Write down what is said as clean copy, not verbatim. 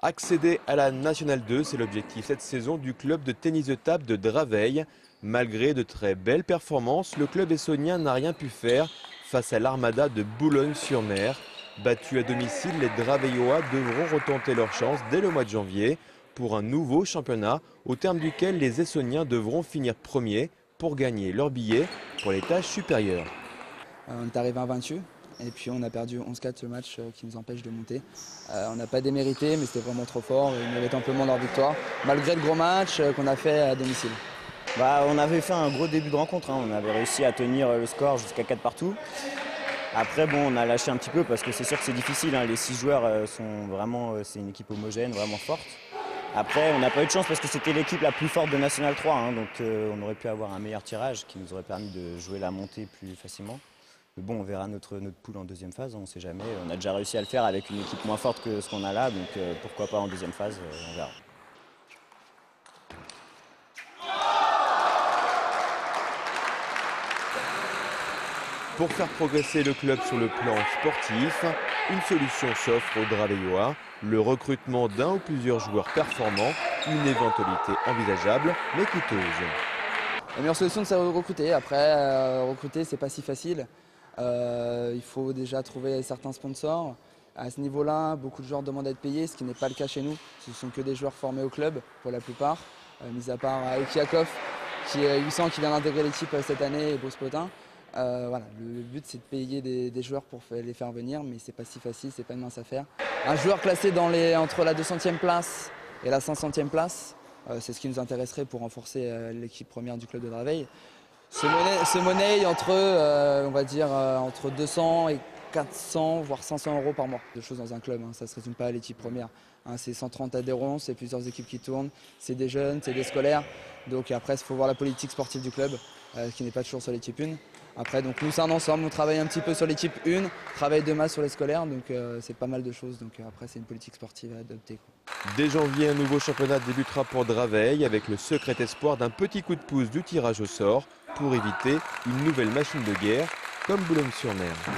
Accéder à la Nationale 2, c'est l'objectif cette saison du club de tennis de table de Draveil. Malgré de très belles performances, le club essonien n'a rien pu faire face à l'Armada de Boulogne-sur-Mer. Battus à domicile, les Draveillois devront retenter leur chance dès le mois de janvier pour un nouveau championnat au terme duquel les Essoniens devront finir premiers pour gagner leur billet pour les tâches supérieures. On est arrivé invaincu et puis on a perdu 11-4 ce match qui nous empêche de monter. On n'a pas démérité mais c'était vraiment trop fort, ils méritent amplement leur victoire malgré le gros match qu'on a fait à domicile. On avait fait un gros début de rencontre, on avait réussi à tenir le score jusqu'à 4 partout. Après on a lâché un petit peu parce que c'est sûr que c'est difficile, les 6 joueurs sont vraiment, c'est une équipe homogène, vraiment forte. Après on n'a pas eu de chance parce que c'était l'équipe la plus forte de National 3, donc on aurait pu avoir un meilleur tirage qui nous aurait permis de jouer la montée plus facilement. Mais bon, on verra notre poule en deuxième phase, on ne sait jamais. On a déjà réussi à le faire avec une équipe moins forte que ce qu'on a là, donc pourquoi pas en deuxième phase, on verra. Pour faire progresser le club sur le plan sportif, une solution s'offre aux Draveillois, le recrutement d'un ou plusieurs joueurs performants, une éventualité envisageable mais coûteuse. La meilleure solution c'est de recruter, après recruter c'est pas si facile. Il faut déjà trouver certains sponsors. À ce niveau-là, beaucoup de joueurs demandent à être payés, ce qui n'est pas le cas chez nous. Ce ne sont que des joueurs formés au club pour la plupart, mis à part Ekiakov, qui est 800 qui vient d'intégrer l'équipe cette année, et Bospotin. Voilà, le but c'est de payer des joueurs pour les faire venir, mais c'est pas si facile, c'est pas une mince affaire. Un joueur classé entre la 200e place et la 500e place, c'est ce qui nous intéresserait pour renforcer l'équipe première du club de Draveil. Se monnaie entre, on va dire, entre 200 et 400, voire 500 € par mois. De choses dans un club, ça ne se résume pas à l'équipe première. C'est 130 adhérents, c'est plusieurs équipes qui tournent, c'est des jeunes, c'est des scolaires. Donc après, il faut voir la politique sportive du club, qui n'est pas toujours sur l'équipe 1. Après, donc nous, c'est un ensemble, on travaille un petit peu sur l'équipe 1, on travaille de masse sur les scolaires, donc c'est pas mal de choses. Donc après, c'est une politique sportive à adopter. Dès janvier, un nouveau championnat débutera pour Draveil avec le secret espoir d'un petit coup de pouce du tirage au sort pour éviter une nouvelle machine de guerre comme Boulogne-sur-Mer.